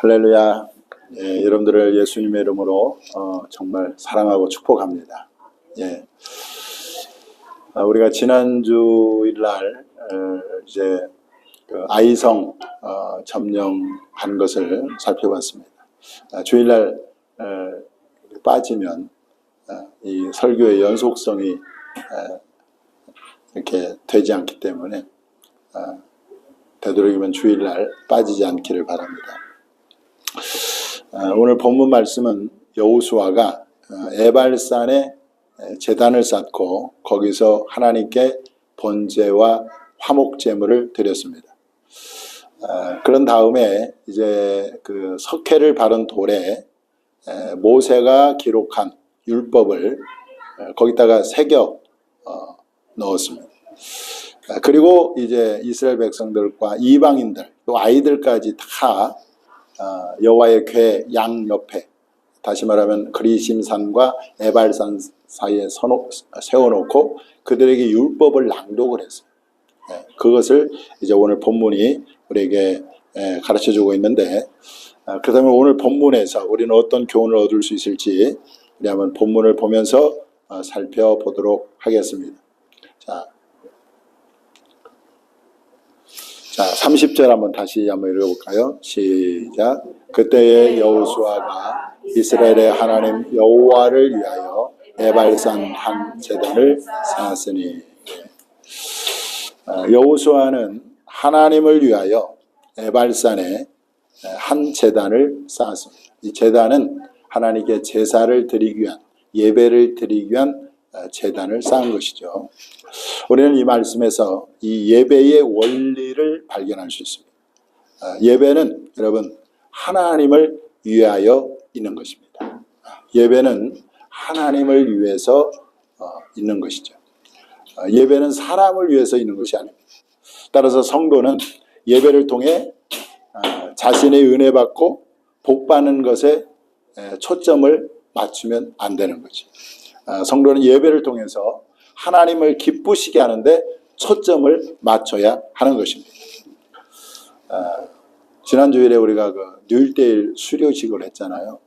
할렐루야. 여러분들을 예수님의 이름으로 정말 사랑하고 축복합니다. 우리가 지난주일 날 이제 그 아이성 점령한 것을 살펴봤습니다. 주일날 빠지면 이 설교의 연속성이 이렇게 되지 않기 때문에 되도록이면 주일날 빠지지 않기를 바랍니다. 오늘 본문 말씀은 여호수아가 에발산에 제단을 쌓고 거기서 하나님께 번제와 화목제물을 드렸습니다. 그런 다음에 이제 그 석회를 바른 돌에 모세가 기록한 율법을 거기다가 새겨 넣었습니다. 그리고 이제 이스라엘 백성들과 이방인들 또 아이들까지 다 여호와의 궤 양 옆에, 다시 말하면 그리심산과 에발산 사이에 세워놓고 그들에게 율법을 낭독을 했어요. 그것을 이제 오늘 본문이 우리에게 가르쳐주고 있는데, 그렇다면 오늘 본문에서 우리는 어떤 교훈을 얻을 수 있을지 우리 한번 본문을 보면서 살펴보도록 하겠습니다. 자, 30절 한번 다시 한번 읽어볼까요? 시작. 그때의 여호수아가 이스라엘의 하나님 여호와를 위하여 에발산 한 제단을 쌓았으니, 여호수아는 하나님을 위하여 에발산에 한 제단을 쌓았습니다. 이 제단은 하나님께 제사를 드리기 위한, 예배를 드리기 위한 제단을 쌓은 것이죠. 우리는 이 말씀에서 이 예배의 원리를 발견할 수 있습니다. 예배는 여러분 하나님을 위하여 있는 것입니다. 예배는 하나님을 위해서 있는 것이죠. 예배는 사람을 위해서 있는 것이 아닙니다. 따라서 성도는 예배를 통해 자신의 은혜 받고 복 받는 것에 초점을 맞추면 안 되는 거죠. 성도는 예배를 통해서 하나님을 기쁘시게 하는데 초점을 맞춰야 하는 것입니다. 지난 주일에 우리가 그 뉴일대일 수료식을 했잖아요.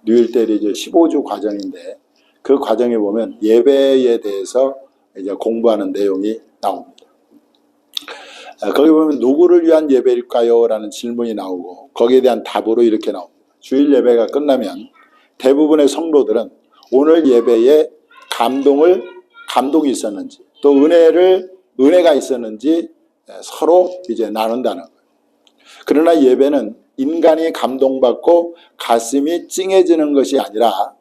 뉴일대일이 이제 15주 과정인데 그 과정에 보면 예배에 대해서 이제 공부하는 내용이 나옵니다. 거기 보면 누구를 위한 예배일까요? 라는 질문이 나오고 거기에 대한 답으로 이렇게 나옵니다. 주일 예배가 끝나면 대부분의 성도들은 오늘 예배에 감동이 있었는지 또 은혜가 있었는지 서로 이제 나눈다는 거예요. 그러나 예배는 인간이 감동받고 가슴이 찡해지는 것이 아니라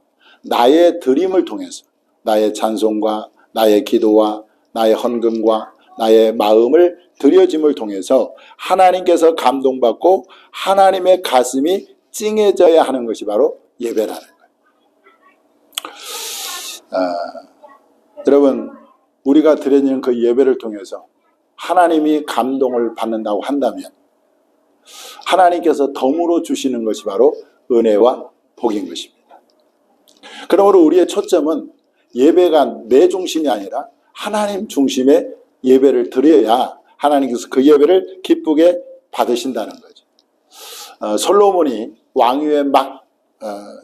나의 드림을 통해서 나의 찬송과 나의 기도와 나의 헌금과 나의 마음을 드려짐을 통해서 하나님께서 감동받고 하나님의 가슴이 찡해져야 하는 것이 바로 예배라는 거예요. 여러분, 우리가 드리는 그 예배를 통해서 하나님이 감동을 받는다고 한다면 하나님께서 덤으로 주시는 것이 바로 은혜와 복인 것입니다. 그러므로 우리의 초점은 예배가 내 중심이 아니라 하나님 중심의 예배를 드려야 하나님께서 그 예배를 기쁘게 받으신다는 거죠. 솔로몬이 왕위에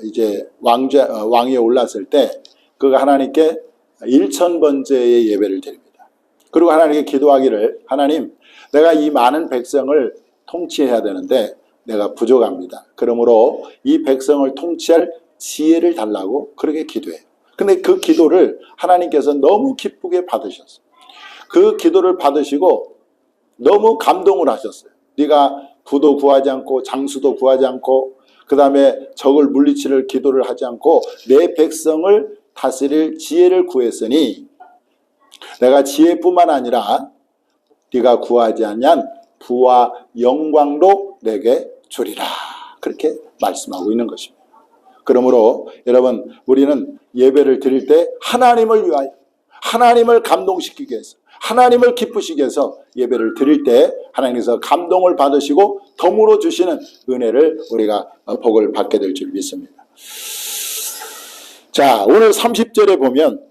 이제 왕위에 올랐을 때 그가 하나님께 1000번째의 예배를 드립니다. 그리고 하나님께 기도하기를, 하나님, 내가 이 많은 백성을 통치해야 되는데 내가 부족합니다. 그러므로 이 백성을 통치할 지혜를 달라고 그렇게 기도해요. 근데 그 기도를 하나님께서 너무 기쁘게 받으셨어요. 그 기도를 받으시고 너무 감동을 하셨어요. 네가 부도 구하지 않고 장수도 구하지 않고 그 다음에 적을 물리치를 기도를 하지 않고 내 백성을 다스릴 지혜를 구했으니 내가 지혜뿐만 아니라 네가 구하지 않냐 부와 영광도 내게 주리라. 그렇게 말씀하고 있는 것입니다. 그러므로 여러분, 우리는 예배를 드릴 때 하나님을 위하여, 하나님을 감동시키기 위해서, 하나님을 기쁘시게 해서 예배를 드릴 때 하나님께서 감동을 받으시고 덤으로 주시는 은혜를 우리가 복을 받게 될 줄 믿습니다. 자, 오늘 30절에 보면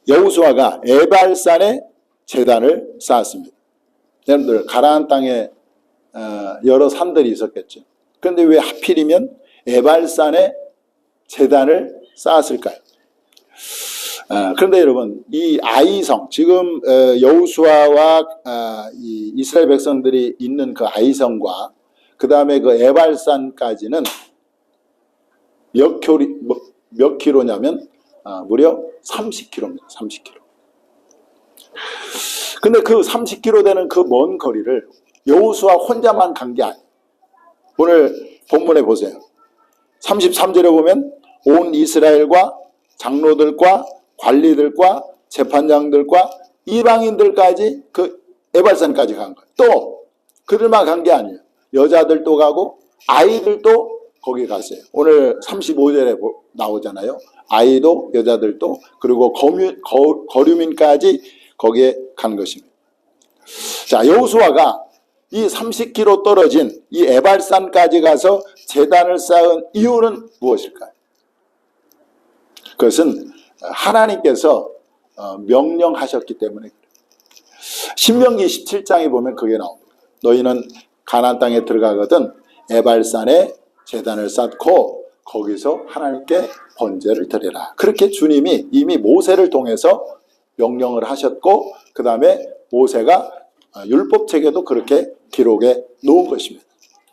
여호수아가 에발산에 제단을 쌓았습니다. 여러분들 가나안 땅에 여러 산들이 있었겠죠. 그런데 왜 하필이면 에발산에 제단을 쌓았을까요? 그런데 여러분, 이 아이성, 지금 여호수아와 이 이스라엘 백성들이 있는 그 아이성과 그 다음에 그 에발산까지는 몇 킬로냐면 무려 30킬로입니다. 30킬로. 근데 그 30킬로 되는 그 먼 거리를 여호수아 혼자만 간 게 아니에요. 오늘 본문에 보세요. 33절에 보면 온 이스라엘과 장로들과 관리들과 재판장들과 이방인들까지 그 에발산까지 간 거예요. 또 그들만 간 게 아니에요. 여자들도 가고 아이들도 거기 갔어요. 오늘 35절에 나오잖아요. 아이도 여자들도 그리고 거류민까지 거기에 간 것입니다. 자, 여호수아가 이 30km 떨어진 이 에발산까지 가서 제단을 쌓은 이유는 무엇일까요? 그것은 하나님께서 명령하셨기 때문에 그래요. 신명기 17장에 보면 그게 나옵니다. 너희는 가나안 땅에 들어가거든 에발산에 제단을 쌓고 거기서 하나님께 번제를 드리라. 그렇게 주님이 이미 모세를 통해서 명령을 하셨고 그 다음에 모세가 율법책에도 그렇게 기록해 놓은 것입니다.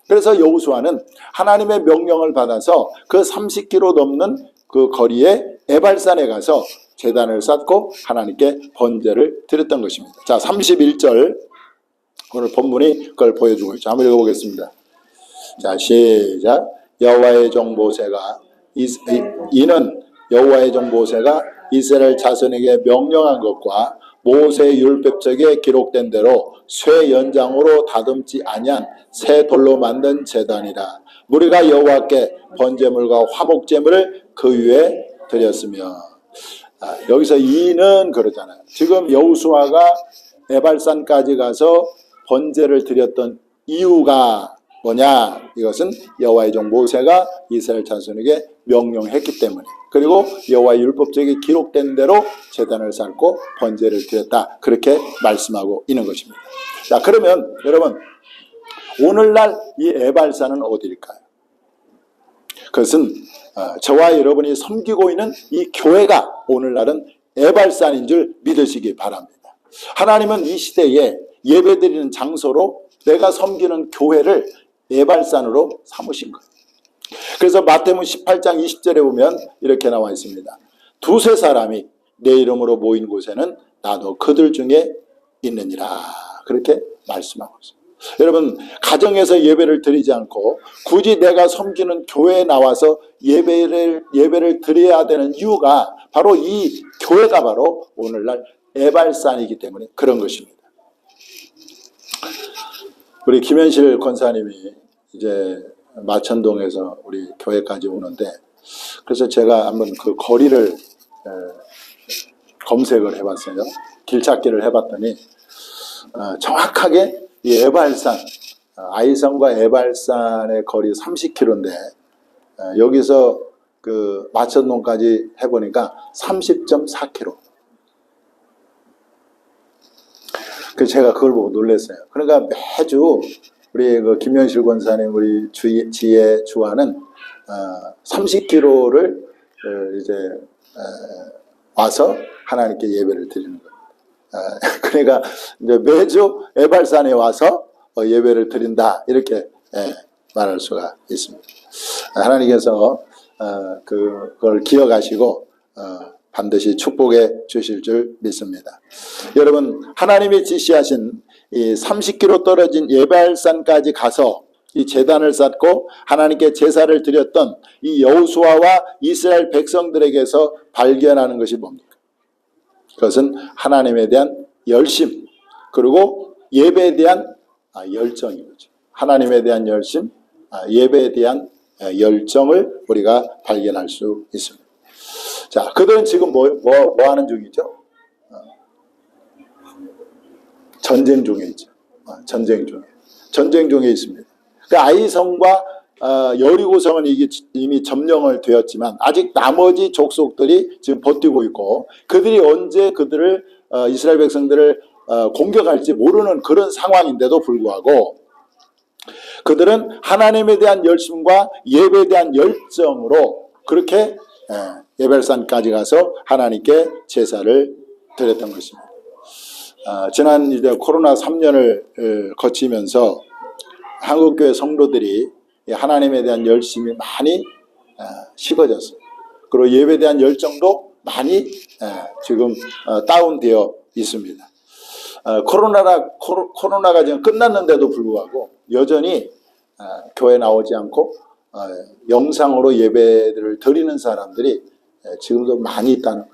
그래서 여호수아는 하나님의 명령을 받아서 그 30km 넘는 그 거리에 에발산에 가서 제단을 쌓고 하나님께 번제를 드렸던 것입니다. 자, 31절 오늘 본문이 그걸 보여주고 있죠. 한번 읽어보겠습니다. 자, 시작. 여호와의 종 모세가 이는 여호와의 종 모세가 이스라엘 자손에게 명령한 것과 모세 율법책에 기록된 대로 쇠 연장으로 다듬지 아니한 새 돌로 만든 제단이라. 우리가 여호와께 번제물과 화목제물을 그 위에 드렸으며. 여기서 이는 그러잖아요. 지금 여호수아가 에발산까지 가서 번제를 드렸던 이유가 뭐냐? 이것은 여호와의 종 모세가 이스라엘 자손에게 명령했기 때문에, 그리고 여호와의 율법책에 기록된 대로 제단을 쌓고 번제를 드렸다, 그렇게 말씀하고 있는 것입니다. 자, 그러면 여러분, 오늘날 이 에발산은 어디일까요? 그것은 저와 여러분이 섬기고 있는 이 교회가 오늘날은 에발산인 줄 믿으시기 바랍니다. 하나님은 이 시대에 예배드리는 장소로 내가 섬기는 교회를 에발산으로 삼으신 거예요. 그래서 마태복음 18장 20절에 보면 이렇게 나와 있습니다. 두세 사람이 내 이름으로 모인 곳에는 나도 그들 중에 있느니라, 그렇게 말씀하고 있습니다. 여러분, 가정에서 예배를 드리지 않고 굳이 내가 섬기는 교회에 나와서 예배를 드려야 되는 이유가 바로 이 교회가 바로 오늘날 에발산이기 때문에 그런 것입니다. 우리 김현실 권사님이 이제 마천동에서 우리 교회까지 오는데, 그래서 제가 한번 그 거리를 검색을 해봤어요. 길찾기를 해봤더니 정확하게 이 에발산, 아이성과 에발산의 거리 30km인데 여기서 그 마천동까지 해보니까 30.4km. 그래서 제가 그걸 보고 놀랐어요. 그러니까 매주 우리 그 김현실 권사님, 우리 지혜 주와는 30km를 이제 와서 하나님께 예배를 드리는 겁니다. 그러니까 이제 매주 에발산에 와서 예배를 드린다, 이렇게 말할 수가 있습니다. 하나님께서 그걸 기억하시고 반드시 축복해 주실 줄 믿습니다. 여러분, 하나님이 지시하신 이 30km 떨어진 에발산까지 가서 이 제단을 쌓고 하나님께 제사를 드렸던 이 여호수아와 이스라엘 백성들에게서 발견하는 것이 뭡니까? 그것은 하나님에 대한 열심, 그리고 예배에 대한 열정인 거죠. 하나님에 대한 열심, 예배에 대한 열정을 우리가 발견할 수 있습니다. 자, 그들은 지금 뭐 하는 중이죠? 전쟁 중에 있죠. 전쟁 중에 있습니다. 그 아이성과 여리고성은 이미 점령을 되었지만 아직 나머지 족속들이 지금 버티고 있고, 그들이 언제 그들을 이스라엘 백성들을 공격할지 모르는 그런 상황인데도 불구하고 그들은 하나님에 대한 열심과 예배에 대한 열정으로 그렇게 예배산까지 가서 하나님께 제사를 드렸던 것입니다. 지난 이제 코로나 3년을 거치면서 한국교회 성도들이 하나님에 대한 열심이 많이 식어졌어요. 그리고 예배에 대한 열정도 많이 지금 다운되어 있습니다. 코로나가 지금 끝났는데도 불구하고 여전히 교회 나오지 않고 영상으로 예배를 드리는 사람들이 지금도 많이 있다는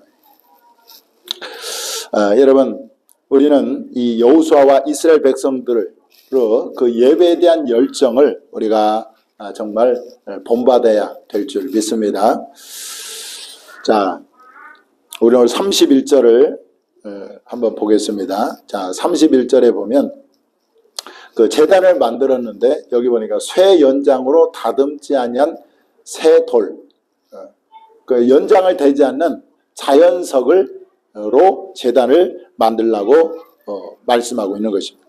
거예요. 여러분, 우리는 이 여호수아와 이스라엘 백성들로 그 예배에 대한 열정을 우리가 정말 본받아야 될 줄 믿습니다. 자, 우리 오늘 31절을 한번 보겠습니다. 자, 31절에 보면 그 제단을 만들었는데 여기 보니까 쇠 연장으로 다듬지 아니한 새 돌, 그 연장을 대지 않는 자연석으로 제단을 만들라고 말씀하고 있는 것입니다.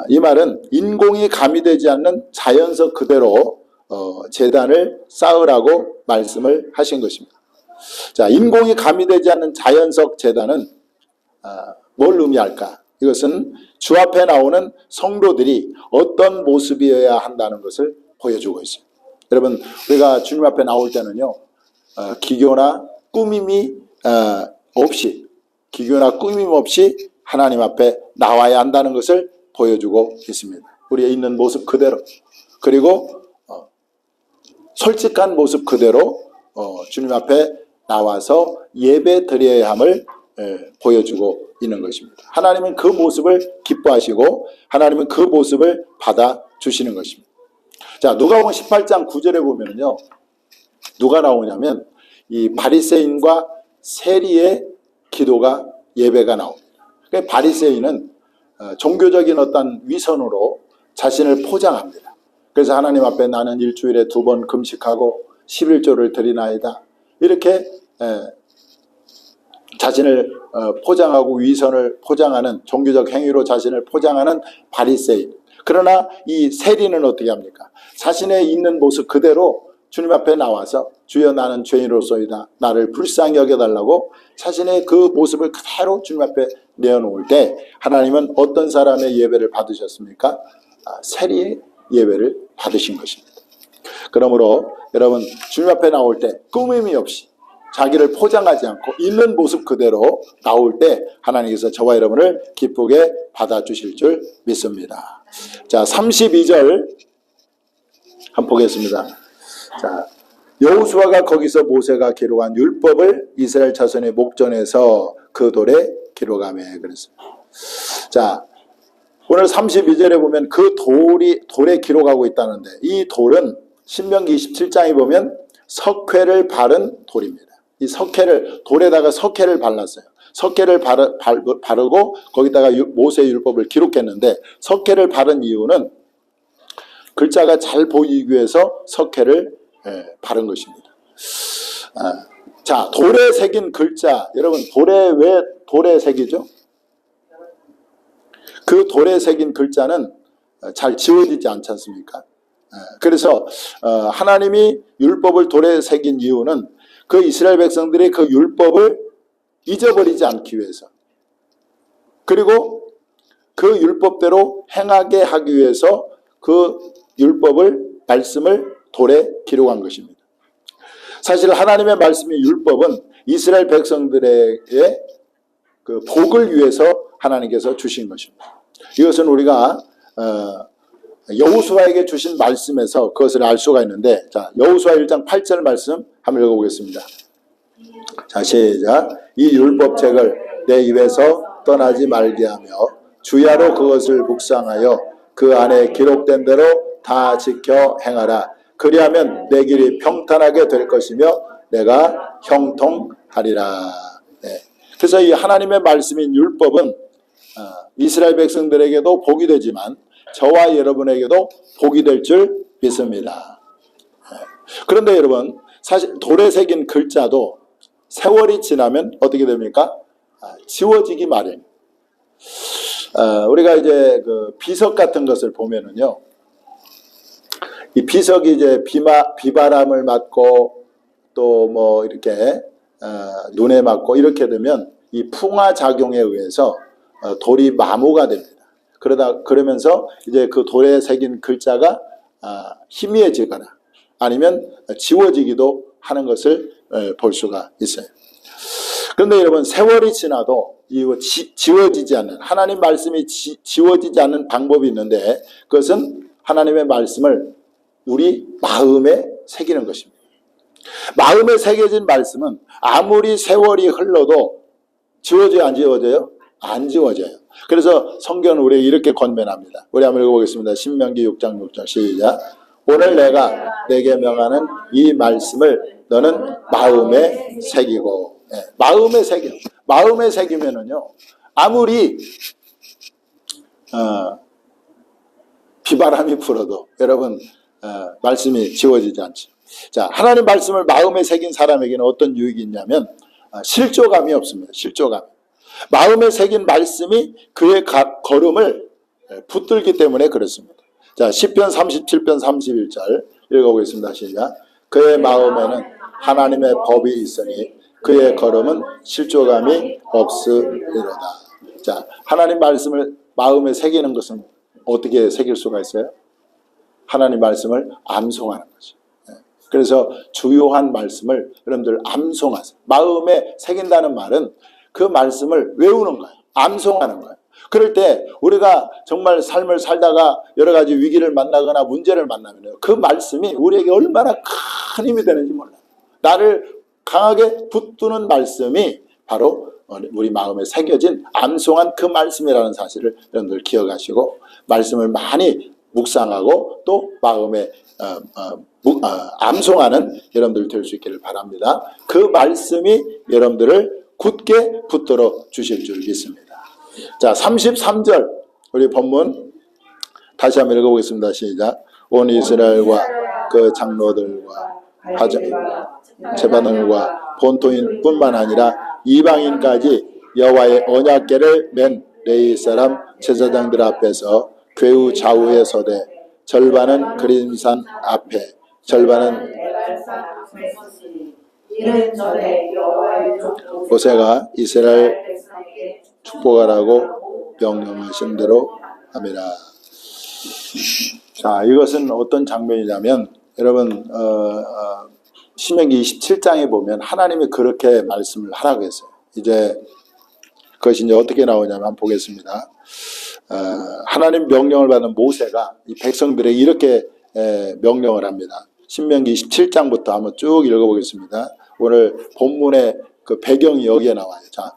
이 말은 인공이 가미되지 않는 자연석 그대로 제단을 쌓으라고 말씀을 하신 것입니다. 자, 인공이 가미되지 않는 자연석 제단은 뭘 의미할까? 이것은 주 앞에 나오는 성도들이 어떤 모습이어야 한다는 것을 보여주고 있습니다. 여러분, 우리가 주님 앞에 나올 때는요, 기교나 꾸밈이 없이 하나님 앞에 나와야 한다는 것을 보여주고 있습니다. 우리의 있는 모습 그대로, 그리고 솔직한 모습 그대로 주님 앞에 나와서 예배 드려야 함을 보여주고 있는 것입니다. 하나님은 그 모습을 기뻐하시고 하나님은 그 모습을 받아주시는 것입니다. 자, 누가복음 18장 9절에 보면요, 누가 나오냐면 이 바리새인과 세리의 기도가 예배가 나옵니다. 그러니까 바리새인은 종교적인 어떤 위선으로 자신을 포장합니다. 그래서 하나님 앞에 나는 일주일에 2번 금식하고 11조를 드리나이다, 이렇게 자신을 포장하고 위선을 포장하는, 종교적 행위로 자신을 포장하는 바리새인. 그러나 이 세리는 어떻게 합니까? 자신의 있는 모습 그대로 주님 앞에 나와서 주여 나는 죄인으로소이다, 나를 불쌍히 여겨달라고 자신의 그 모습을 그대로 주님 앞에 내어놓을 때 하나님은 어떤 사람의 예배를 받으셨습니까? 세리의 예배를 받으신 것입니다. 그러므로 여러분, 주님 앞에 나올 때 꾸밈이 없이 자기를 포장하지 않고 있는 모습 그대로 나올 때 하나님께서 저와 여러분을 기쁘게 받아주실 줄 믿습니다. 자, 32절 한번 보겠습니다. 자, 여호수아가 거기서 모세가 기록한 율법을 이스라엘 자손의 목전에서 그 돌에 기록하며 그랬습니다. 자, 오늘 32절에 보면 그 돌에 기록하고 있다는데, 이 돌은 신명기 27장에 보면 석회를 바른 돌입니다. 이 돌에다가 석회를 발랐어요. 석회를 바르고 거기다가 모세의 율법을 기록했는데, 석회를 바른 이유는 글자가 잘 보이기 위해서 석회를 바른 것입니다. 자, 돌에 새긴 글자, 여러분, 왜 돌에 새기죠? 그 돌에 새긴 글자는 잘 지워지지 않지 않습니까? 그래서 하나님이 율법을 돌에 새긴 이유는 그 이스라엘 백성들이 그 율법을 잊어버리지 않기 위해서, 그리고 그 율법대로 행하게 하기 위해서 그 말씀을 돌에 기록한 것입니다. 사실 하나님의 말씀의 율법은 이스라엘 백성들에게 그 복을 위해서 하나님께서 주신 것입니다. 이것은 우리가 여호수아에게 주신 말씀에서 그것을 알 수가 있는데, 자, 여호수아 1장 8절 말씀 한번 읽어보겠습니다. 자, 시작. 이 율법책을 내 입에서 떠나지 말게 하며 주야로 그것을 묵상하여 그 안에 기록된 대로 다 지켜 행하라. 그리하면 내 길이 평탄하게 될 것이며 내가 형통하리라. 네. 그래서 이 하나님의 말씀인 율법은 이스라엘 백성들에게도 복이 되지만 저와 여러분에게도 복이 될 줄 믿습니다. 그런데 여러분, 사실 돌에 새긴 글자도 세월이 지나면 어떻게 됩니까? 지워지기 마련. 우리가 이제 그 비석 같은 것을 보면은요, 이 비석이 이제 비바람을 맞고 또 뭐 이렇게 눈에 맞고 이렇게 되면 이 풍화 작용에 의해서 돌이 마모가 됩니다. 그러면서 이제 그 돌에 새긴 글자가 희미해지거나 아니면 지워지기도 하는 것을 볼 수가 있어요. 그런데 여러분, 세월이 지나도 지워지지 않는, 하나님 말씀이 지워지지 않는 방법이 있는데, 그것은 하나님의 말씀을 우리 마음에 새기는 것입니다. 마음에 새겨진 말씀은 아무리 세월이 흘러도 지워져요, 안 지워져요? 안 지워져요. 그래서 성경은 우리에게 이렇게 권면합니다. 우리 한번 읽어보겠습니다. 신명기 6장 6절 시작. 오늘 내가 내게 명하는 이 말씀을 너는 마음에 새기고. 마음에 새겨. 마음에 새기면은요, 아무리 비바람이 불어도 여러분 말씀이 지워지지 않죠. 자, 하나님 말씀을 마음에 새긴 사람에게는 어떤 유익이 있냐면 실조감이 없습니다. 실조감. 마음에 새긴 말씀이 그의 걸음을 붙들기 때문에 그렇습니다. 자, 시편 37편 31절 읽어보겠습니다. 시작. 그의 마음에는 하나님의 법이 있으니 그의 걸음은 실조감이 없으리로다. 자, 하나님 말씀을 마음에 새기는 것은 어떻게 새길 수가 있어요? 하나님 말씀을 암송하는 거죠. 그래서 주요한 말씀을 여러분들 암송하세요. 마음에 새긴다는 말은 그 말씀을 외우는 거예요. 암송하는 거예요. 그럴 때 우리가 정말 삶을 살다가 여러 가지 위기를 만나거나 문제를 만나면 그 말씀이 우리에게 얼마나 큰 힘이 되는지 몰라요. 나를 강하게 붙드는 말씀이 바로 우리 마음에 새겨진 암송한 그 말씀이라는 사실을 여러분들 기억하시고 말씀을 많이 묵상하고 또 마음에 암송하는 여러분들 될 수 있기를 바랍니다. 그 말씀이 여러분들을 굳게 붙들어 주실 줄 믿습니다. 자, 33절 우리 본문 다시 한번 읽어보겠습니다. 시작. 온 이스라엘과 그 장로들과 제사장들과 본토인 뿐만 아니라 이방인까지 여호와의 언약궤를 맨 레위 사람 제사장들 앞에서 궤우 좌우에 서되 절반은 그림산 앞에 절반은 모세가 이스라엘 축복하라고 명령하신 대로 합니다. 자, 이것은 어떤 장면이냐면 여러분 신명기 27장에 보면 하나님이 그렇게 말씀을 하라고 했어요. 이제 그것이 이제 어떻게 나오냐면 한번 보겠습니다. 하나님 명령을 받은 모세가 이 백성들에게 이렇게 명령을 합니다. 신명기 27장부터 한번 쭉 읽어보겠습니다. 오늘 본문의 그 배경이 여기에 나와요. 자,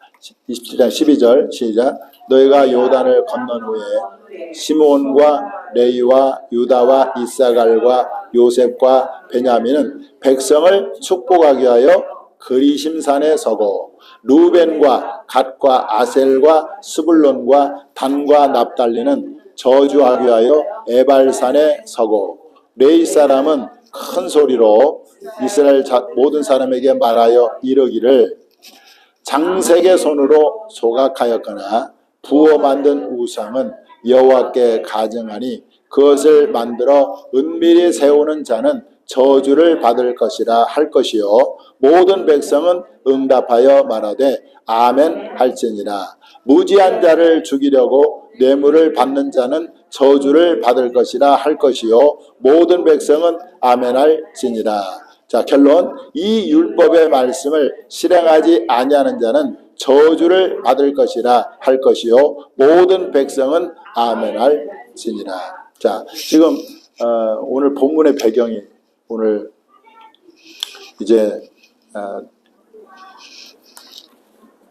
27장 12절 시작. 너희가 요단을 건넌 후에 시몬과 레위와 유다와 이사갈과 요셉과 베냐민은 백성을 축복하기 위하여 그리심산에 서고 루벤과 갓과 아셀과 스불론과 단과 납달리는 저주하기 위하여 에발산에 서고 레위 사람은 큰 소리로 이스라엘 모든 사람에게 말하여 이르기를 장색의 손으로 소각하였거나 부어 만든 우상은 여호와께 가증하니 그것을 만들어 은밀히 세우는 자는 저주를 받을 것이라 할 것이요 모든 백성은 응답하여 말하되 아멘 할지니라. 무지한 자를 죽이려고 뇌물을 받는 자는 저주를 받을 것이라 할 것이요 모든 백성은 아멘 할지니라. 자, 결론. 이 율법의 말씀을 실행하지 아니하는 자는 저주를 받을 것이라 할 것이요 모든 백성은 아멘 할지니라. 자, 지금 오늘 본문의 배경이 오늘 이제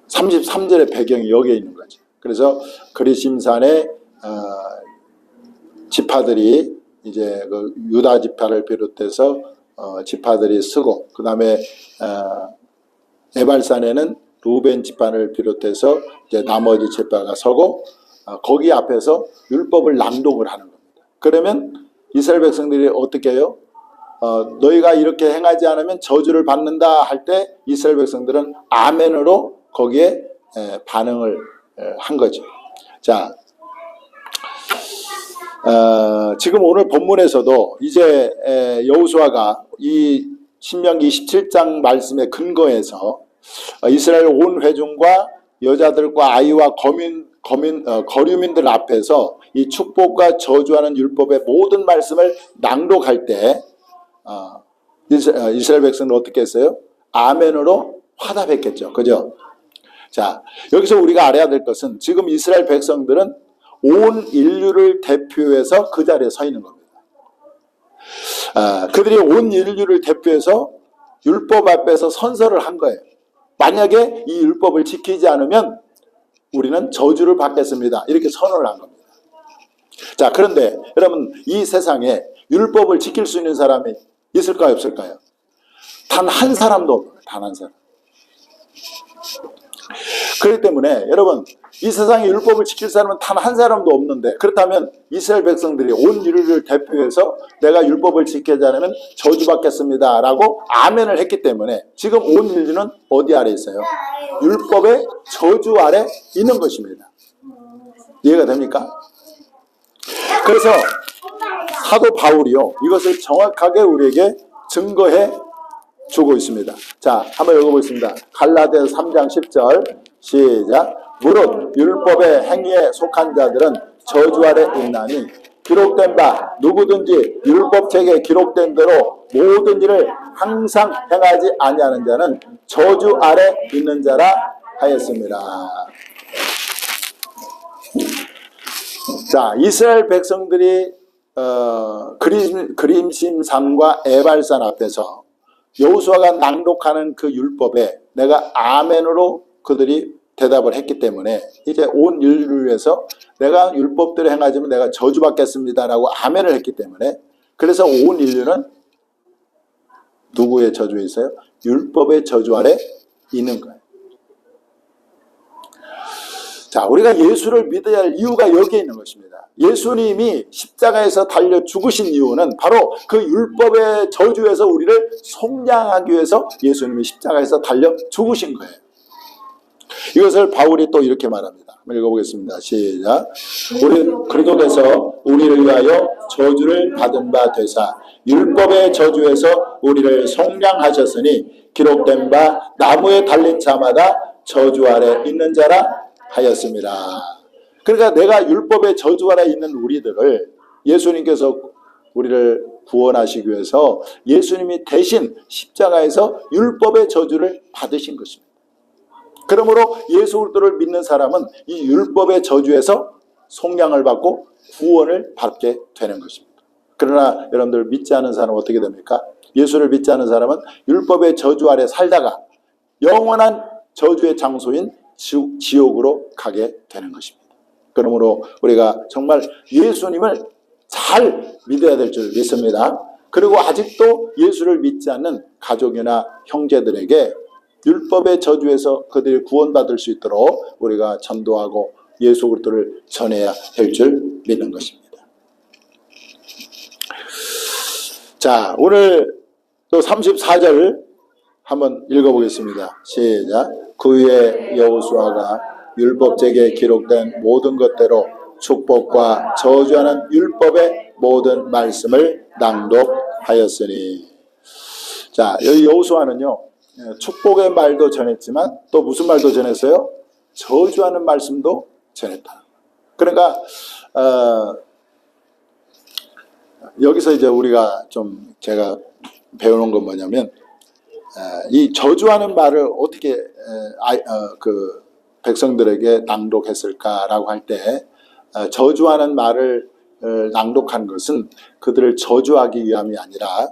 33절의 배경이 여기에 있는 거죠. 그래서 그리심산의 지파들이 이제 그 유다 지파를 비롯해서 지파들이 서고 그 다음에 에발산에는 루벤 지파를 비롯해서 이제 나머지 지파가 서고 거기 앞에서 율법을 낭독을 하는 겁니다. 그러면 이스라엘 백성들이 어떻게 해요? 너희가 이렇게 행하지 않으면 저주를 받는다 할 때 이스라엘 백성들은 아멘으로 거기에 반응을 한 거죠. 자, 지금 오늘 본문에서도 이제 여호수아가 이 신명기 27장 말씀에 근거해서 이스라엘 온 회중과 여자들과 아이와 거류민들 앞에서 이 축복과 저주하는 율법의 모든 말씀을 낭독할 때 이스라엘 백성은 어떻게 했어요? 아멘으로 화답했겠죠. 그죠? 자, 여기서 우리가 알아야 될 것은 지금 이스라엘 백성들은 온 인류를 대표해서 그 자리에 서 있는 겁니다. 그들이 온 인류를 대표해서 율법 앞에서 선서를 한 거예요. 만약에 이 율법을 지키지 않으면 우리는 저주를 받겠습니다. 이렇게 선언을 한 겁니다. 자, 그런데 여러분, 이 세상에 율법을 지킬 수 있는 사람이 있을까요, 없을까요? 단 한 사람도 없어요. 단 한 사람. 그렇기 때문에 여러분, 이 세상에 율법을 지킬 사람은 단 한 사람도 없는데, 그렇다면 이스라엘 백성들이 온 인류를 대표해서 내가 율법을 지키지 않으면 저주받겠습니다 라고 아멘을 했기 때문에 지금 온 인류는 어디 아래 있어요? 율법의 저주 아래 있는 것입니다. 이해가 됩니까? 그래서 사도 바울이요, 이것을 정확하게 우리에게 증거해 주고 있습니다. 자, 한번 읽어보겠습니다. 갈라디아서 3장 10절 시작. 무릇 율법의 행위에 속한 자들은 저주 아래 있나니 기록된 바 누구든지 율법책에 기록된 대로 모든 일을 항상 행하지 아니하는 자는 저주 아래 있는 자라 하였습니다. 자, 이스라엘 백성들이 그림심산과 에발산 앞에서 여호수아가 낭독하는 그 율법에 내가 아멘으로 그들이 대답을 했기 때문에 이제 온 인류를 위해서 내가 율법대로 행하지만 내가 저주받겠습니다라고 아멘을 했기 때문에, 그래서 온 인류는 누구의 저주에 있어요? 율법의 저주 아래 있는 거예요. 자, 우리가 예수를 믿어야 할 이유가 여기에 있는 것입니다. 예수님이 십자가에서 달려 죽으신 이유는 바로 그 율법의 저주에서 우리를 속량하기 위해서 예수님이 십자가에서 달려 죽으신 거예요. 이것을 바울이 또 이렇게 말합니다. 한번 읽어보겠습니다. 시작. 우리 그리스도께서 우리를 위하여 저주를 받은 바 되사 율법의 저주에서 우리를 속량하셨으니 기록된 바 나무에 달린 자마다 저주 아래 있는 자라 하였습니다. 그러니까 내가 율법의 저주 아래 있는 우리들을 예수님께서 우리를 구원하시기 위해서 예수님이 대신 십자가에서 율법의 저주를 받으신 것입니다. 그러므로 예수 그리스도를 믿는 사람은 이 율법의 저주에서 속량을 받고 구원을 받게 되는 것입니다. 그러나 여러분들 믿지 않은 사람은 어떻게 됩니까? 예수를 믿지 않은 사람은 율법의 저주 아래 살다가 영원한 저주의 장소인 지옥으로 가게 되는 것입니다. 그러므로 우리가 정말 예수님을 잘 믿어야 될 줄 믿습니다. 그리고 아직도 예수를 믿지 않는 가족이나 형제들에게 율법의 저주에서 그들이 구원받을 수 있도록 우리가 전도하고 예수 그리스도를 전해야 될 줄 믿는 것입니다. 자, 오늘 또 34절 한번 읽어보겠습니다. 시작. 그 위에 여호수아가 율법책에 기록된 모든 것대로 축복과 저주하는 율법의 모든 말씀을 낭독하였으니. 자, 여기 여호수아는요, 축복의 말도 전했지만 또 무슨 말도 전했어요? 저주하는 말씀도 전했다. 그러니까 여기서 이제 우리가 좀 제가 배우는 건 뭐냐면, 이 저주하는 말을 어떻게 그 백성들에게 낭독했을까라고 할 때, 저주하는 말을 낭독한 것은 그들을 저주하기 위함이 아니라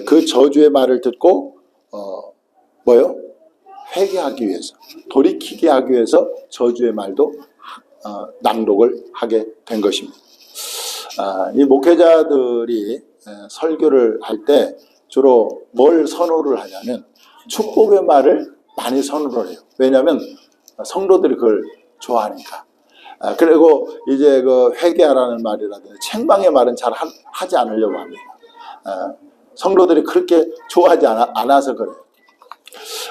그 저주의 말을 듣고 뭐요? 회개하기 위해서, 돌이키게 하기 위해서 저주의 말도 낭독을 하게 된 것입니다. 이 목회자들이 설교를 할 때 주로 뭘 선호를 하냐면 축복의 말을 많이 선호를 해요. 왜냐하면 성도들이 그걸 좋아하니까. 그리고 이제 그 회개하라는 말이라든지 책망의 말은 잘 하지 않으려고 합니다. 성도들이 그렇게 좋아하지 않아서 그래요.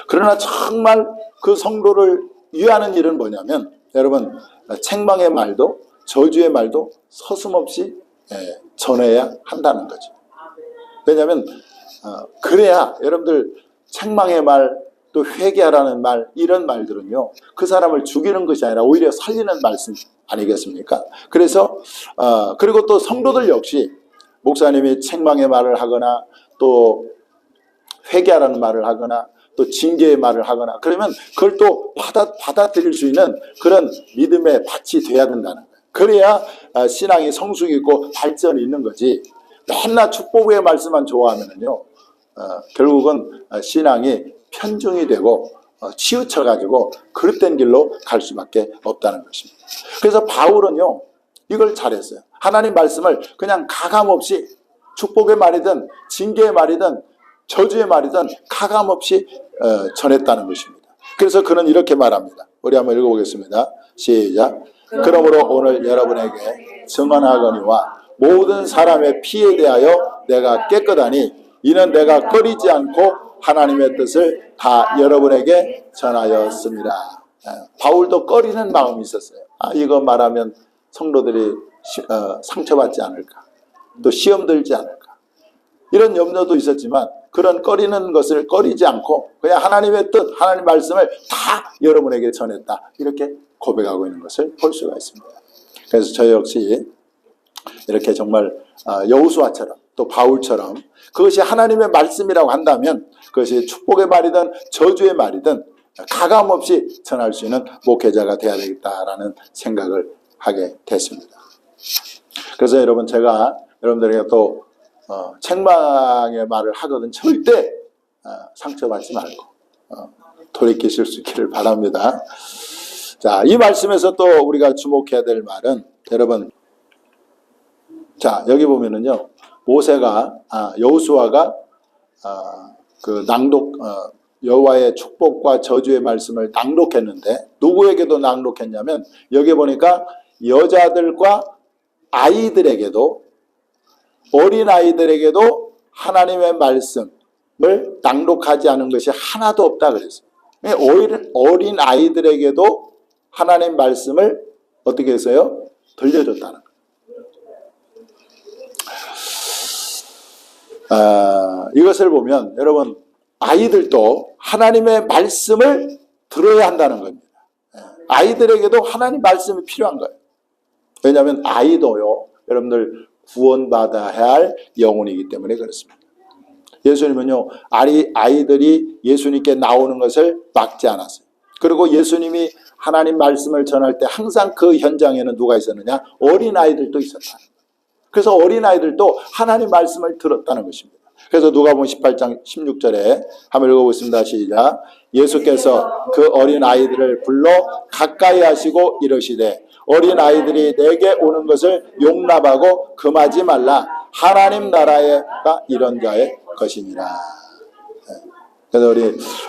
그러나 정말 그 성도를 위하는 일은 뭐냐면, 여러분, 책망의 말도 저주의 말도 서슴없이 전해야 한다는 거죠. 왜냐하면 그래야 여러분들 책망의 말, 또 회개하라는 말, 이런 말들은요, 그 사람을 죽이는 것이 아니라 오히려 살리는 말씀 아니겠습니까? 그래서 그리고 또 성도들 역시 목사님이 책망의 말을 하거나 또 회개하라는 말을 하거나 또 징계의 말을 하거나 그러면 그걸 또 받아들일 수 있는 그런 믿음의 밭이 돼야 된다는 거예요. 그래야 신앙이 성숙이 있고 발전이 있는 거지, 맨날 축복의 말씀만 좋아하면요, 결국은 신앙이 편중이 되고 치우쳐가지고 그릇된 길로 갈 수밖에 없다는 것입니다. 그래서 바울은요, 이걸 잘했어요. 하나님 말씀을 그냥 가감없이 축복의 말이든 징계의 말이든 저주의 말이든 가감없이 전했다는 것입니다. 그래서 그는 이렇게 말합니다. 우리 한번 읽어보겠습니다. 시작. 그러므로 오늘 여러분에게 증언하거니와 모든 사람의 피에 대하여 내가 깨끗하니 이는 내가 꺼리지 않고 하나님의 뜻을 다 여러분에게 전하였습니다. 바울도 꺼리는 마음이 있었어요. 이거 말하면 성도들이 상처받지 않을까, 또 시험 들지 않을까, 이런 염려도 있었지만 그런 꺼리는 것을 꺼리지 않고 그냥 하나님의 뜻, 하나님 말씀을 다 여러분에게 전했다, 이렇게 고백하고 있는 것을 볼 수가 있습니다. 그래서 저 역시 이렇게 정말 여호수아처럼 또 바울처럼 그것이 하나님의 말씀이라고 한다면 그것이 축복의 말이든 저주의 말이든 가감없이 전할 수 있는 목회자가 되어야 되겠다라는 생각을 하게 됐습니다. 그래서 여러분, 제가 여러분들에게 또 책망의 말을 하거든 절대 상처받지 말고 돌이키실 수 있기를 바랍니다. 자, 이 말씀에서 또 우리가 주목해야 될 말은, 여러분, 자, 여기 보면은요, 모세가 여호수아가 그 낭독 여호와의 축복과 저주의 말씀을 낭독했는데 누구에게도 낭독했냐면, 여기 보니까 여자들과 아이들에게도, 어린아이들에게도 하나님의 말씀을 낭독하지 않은 것이 하나도 없다 그랬어요. 어린아이들에게도 하나님 말씀을 어떻게 했어요? 들려줬다는 거예요. 이것을 보면 여러분, 아이들도 하나님의 말씀을 들어야 한다는 겁니다. 아이들에게도 하나님 말씀이 필요한 거예요. 왜냐하면 아이도요, 여러분들 구원받아야 할 영혼이기 때문에 그렇습니다. 예수님은요, 아이들이 예수님께 나오는 것을 막지 않았어요. 그리고 예수님이 하나님 말씀을 전할 때 항상 그 현장에는 누가 있었느냐? 어린아이들도 있었다. 그래서 어린아이들도 하나님 말씀을 들었다는 것입니다. 그래서 누가복음 18장 16절에 한번 읽어보겠습니다. 시작. 예수께서 그 어린아이들을 불러 가까이 하시고 이르시되 어린아이들이 내게 오는 것을 용납하고 금하지 말라. 하나님 나라가 이런 자의 것이니라. 그래서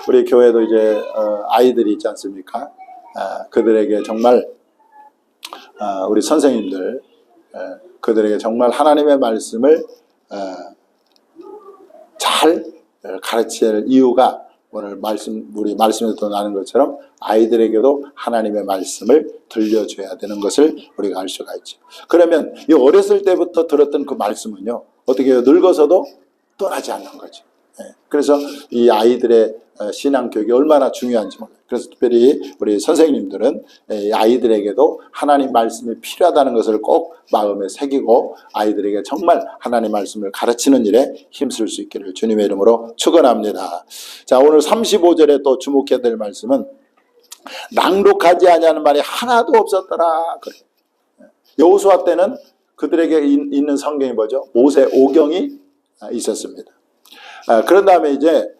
우리 교회도 이제 아이들이 있지 않습니까? 그들에게 정말 우리 선생님들, 그들에게 정말 하나님의 말씀을 잘 가르칠 이유가 오늘 우리 말씀에서 나는 것처럼 아이들에게도 하나님의 말씀을 들려줘야 되는 것을 우리가 알 수가 있죠. 그러면 이 어렸을 때부터 들었던 그 말씀은요, 어떻게 해요? 늙어서도 떠나지 않는 거죠. 그래서 이 아이들의 신앙 교육이 얼마나 중요한지 몰라요. 그래서 특별히 우리 선생님들은 아이들에게도 하나님 말씀이 필요하다는 것을 꼭 마음에 새기고 아이들에게 정말 하나님 말씀을 가르치는 일에 힘쓸 수 있기를 주님의 이름으로 축원합니다. 자, 오늘 35절에 또 주목해야 될 말씀은 낭독하지 아니하는 말이 하나도 없었더라. 여호수아 때는 그들에게 있는 성경이 뭐죠? 모세 오경이 있었습니다. 그런 다음에 이제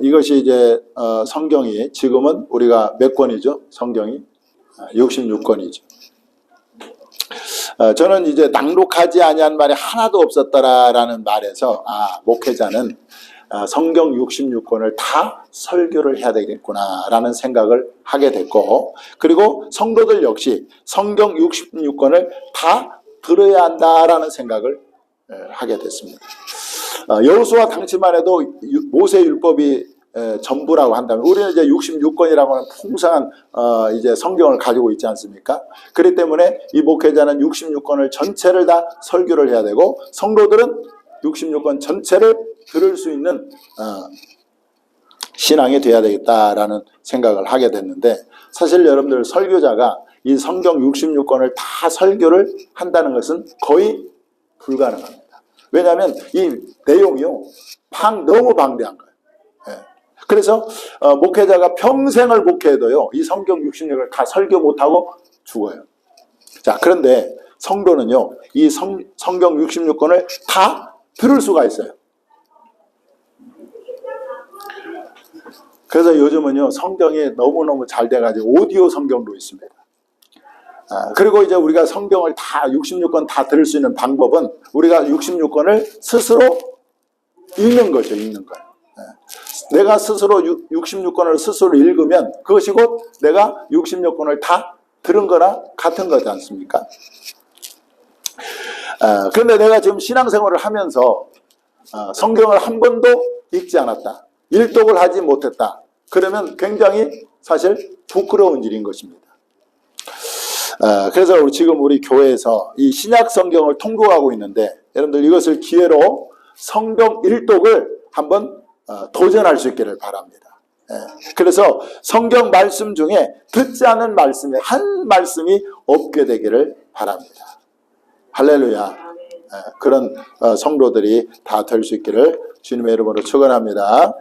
이것이 이제 성경이 지금은 우리가 몇 권이죠? 성경이 66권이죠. 저는 이제 낭독하지 아니한 말이 하나도 없었더라라는 말에서 목회자는 성경 66권을 다 설교를 해야 되겠구나라는 생각을 하게 됐고, 그리고 성도들 역시 성경 66권을 다 들어야 한다라는 생각을 하게 됐습니다. 여호수아 당시만 해도 모세 율법이 전부라고 한다면, 우리는 이제 66권이라고 하는 풍성한 이제 성경을 가지고 있지 않습니까? 그렇기 때문에 이 목회자는 66권을 전체를 다 설교를 해야 되고, 성도들은 66권 전체를 들을 수 있는 신앙이 돼야 되겠다라는 생각을 하게 됐는데, 사실 여러분들 설교자가 이 성경 66권을 다 설교를 한다는 것은 거의 불가능합니다. 왜냐하면 이 내용이요, 너무 방대한 거예요. 그래서 목회자가 평생을 목회해도요, 이 성경 66권을 다 설교 못하고 죽어요. 자, 그런데 성도는요, 이 성경 66권을 다 들을 수가 있어요. 그래서 요즘은요, 성경이 너무너무 잘 돼가지고 오디오 성경도 있습니다. 그리고 이제 우리가 성경을 다 66권 다 들을 수 있는 방법은 우리가 66권을 스스로 읽는 거죠. 읽는 거예요. 내가 스스로 66권을 스스로 읽으면 그것이 곧 내가 66권을 다 들은 거나 같은 거지 않습니까? 그런데 내가 지금 신앙생활을 하면서 성경을 한 번도 읽지 않았다, 일독을 하지 못했다, 그러면 굉장히 사실 부끄러운 일인 것입니다. 그래서 지금 우리 교회에서 이 신약 성경을 통독하고 있는데, 여러분들 이것을 기회로 성경 일독을 한번 도전할 수 있기를 바랍니다. 그래서 성경 말씀 중에 듣지 않은 말씀이 한 말씀이 없게 되기를 바랍니다. 할렐루야. 그런 성도들이 다 될 수 있기를 주님의 이름으로 축원합니다.